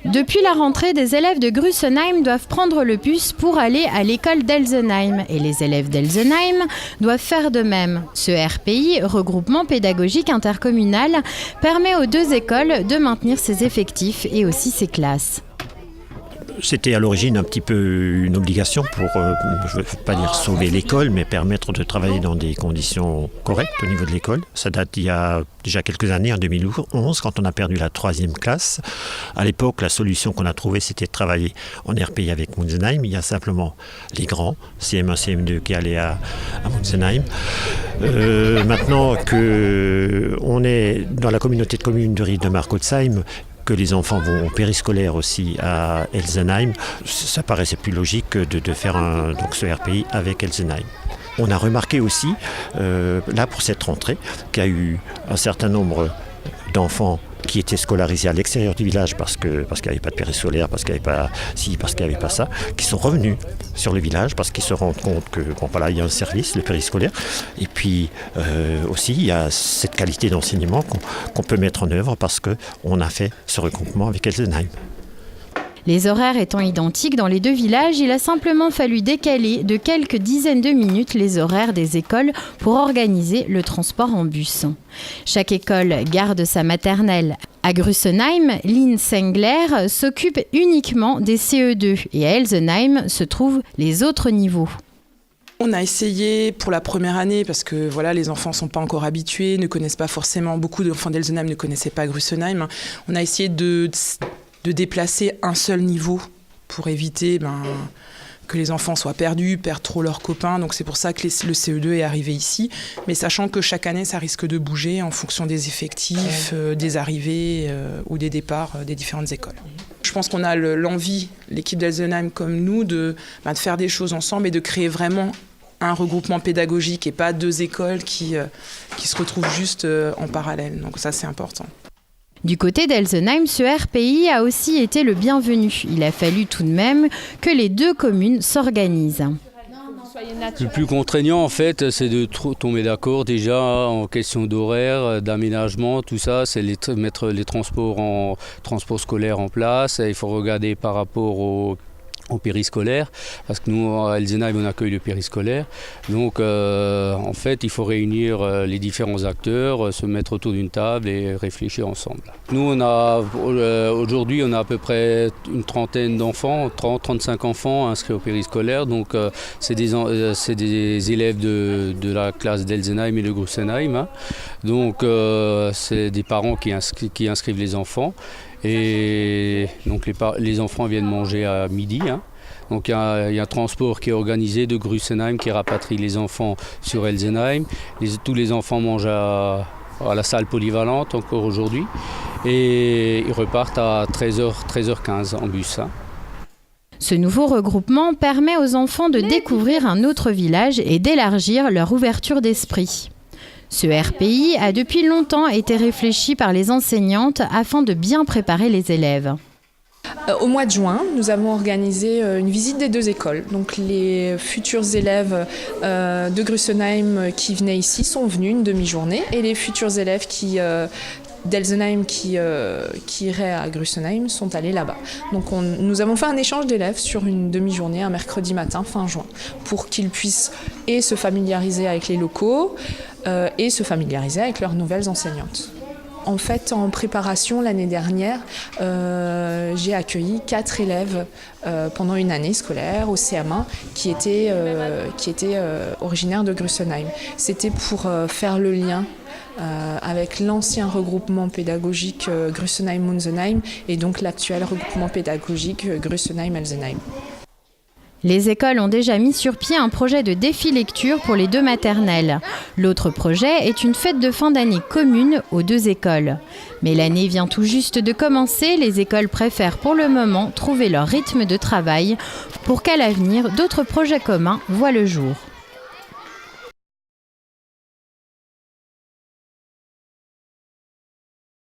Depuis la rentrée, des élèves de Grüssenheim doivent prendre le bus pour aller à l'école d'Elsenheim. Et les élèves d'Elsenheim doivent faire de même. Ce RPI, regroupement pédagogique intercommunal, permet aux deux écoles de maintenir ses effectifs et aussi ses classes. C'était à l'origine un petit peu une obligation pour, je ne veux pas dire sauver l'école, mais permettre de travailler dans des conditions correctes au niveau de l'école. Ça date d'il y a déjà quelques années, en 2011, quand on a perdu la 3e classe. À l'époque, la solution qu'on a trouvée, c'était de travailler en RPI avec Munzenheim. Il y a simplement les grands, CM1, CM2, qui allaient à Munzenheim. Maintenant qu'on est dans la communauté de communes de Ried-de-Mark-Holzheim, que les enfants vont au périscolaire aussi à Elsenheim, ça paraissait plus logique de faire donc ce RPI avec Elsenheim. On a remarqué aussi, là pour cette rentrée, qu'il y a eu un certain nombre d'enfants qui étaient scolarisés à l'extérieur du village parce qu'il n'y avait pas de périscolaire, parce qu'il n'y avait pas ça, qui sont revenus sur le village parce qu'ils se rendent compte que il y a un service, le périscolaire. Et puis aussi, il y a cette qualité d'enseignement qu'on peut mettre en œuvre parce qu'on a fait ce regroupement avec Elsenheim. Les horaires étant identiques dans les deux villages, il a simplement fallu décaler de quelques dizaines de minutes les horaires des écoles pour organiser le transport en bus. Chaque école garde sa maternelle. À Grüssenheim, Lynn Sengler s'occupe uniquement des CE2 et à Elsenheim se trouvent les autres niveaux. On a essayé pour la première année parce que les enfants ne sont pas encore habitués, ne connaissent pas forcément, beaucoup d'enfants d'Elsenheim ne connaissaient pas Grüssenheim. On a essayé de déplacer un seul niveau pour éviter que les enfants soient perdus, perdent trop leurs copains. Donc c'est pour ça que le CE2 est arrivé ici. Mais sachant que chaque année, ça risque de bouger en fonction des effectifs, des arrivées ou des départs des différentes écoles. Je pense qu'on a l'envie, l'équipe d'Elsenheim comme nous, de faire des choses ensemble et de créer vraiment un regroupement pédagogique et pas deux écoles qui se retrouvent juste en parallèle. Donc ça, c'est important. Du côté d'Elsenheim, ce RPI a aussi été le bienvenu. Il a fallu tout de même que les deux communes s'organisent. Le plus contraignant, en fait, c'est de tomber d'accord déjà en question d'horaire, d'aménagement, tout ça. C'est mettre les transports scolaires en place. Il faut regarder par rapport au périscolaire, parce que nous, à Elsenheim, on accueille le périscolaire. Donc, en fait, il faut réunir les différents acteurs, se mettre autour d'une table et réfléchir ensemble. Nous, aujourd'hui, on a à peu près une trentaine d'enfants, 30-35 enfants inscrits au périscolaire. Donc, c'est des élèves de la classe d'Elsenheim et de Grüssenheim. Donc, c'est des parents qui inscrivent les enfants. Et donc les enfants viennent manger à midi. Donc il y a un transport qui est organisé de Grüssenheim qui rapatrie les enfants sur Elsenheim. Tous les enfants mangent à la salle polyvalente encore aujourd'hui. Et ils repartent à 13h15 en bus. Ce nouveau regroupement permet aux enfants de découvrir un autre village et d'élargir leur ouverture d'esprit. Ce RPI a depuis longtemps été réfléchi par les enseignantes afin de bien préparer les élèves. Au mois de juin, nous avons organisé une visite des deux écoles. Donc les futurs élèves de Grüssenheim qui venaient ici sont venus une demi-journée et les futurs élèves d'Elsenheim qui iraient à Grüssenheim sont allés là-bas. Donc nous avons fait un échange d'élèves sur une demi-journée, un mercredi matin, fin juin, pour qu'ils puissent se familiariser avec les locaux et se familiariser avec leurs nouvelles enseignantes. En fait, en préparation l'année dernière, j'ai accueilli 4 élèves pendant une année scolaire au CM1 qui étaient originaires de Grüssenheim. C'était pour faire le lien avec l'ancien regroupement pédagogique Grüssenheim-Munzenheim et donc l'actuel regroupement pédagogique Grüssenheim-Elsenheim. Les écoles ont déjà mis sur pied un projet de défi lecture pour les deux maternelles. L'autre projet est une fête de fin d'année commune aux deux écoles. Mais l'année vient tout juste de commencer, les écoles préfèrent pour le moment trouver leur rythme de travail pour qu'à l'avenir, d'autres projets communs voient le jour.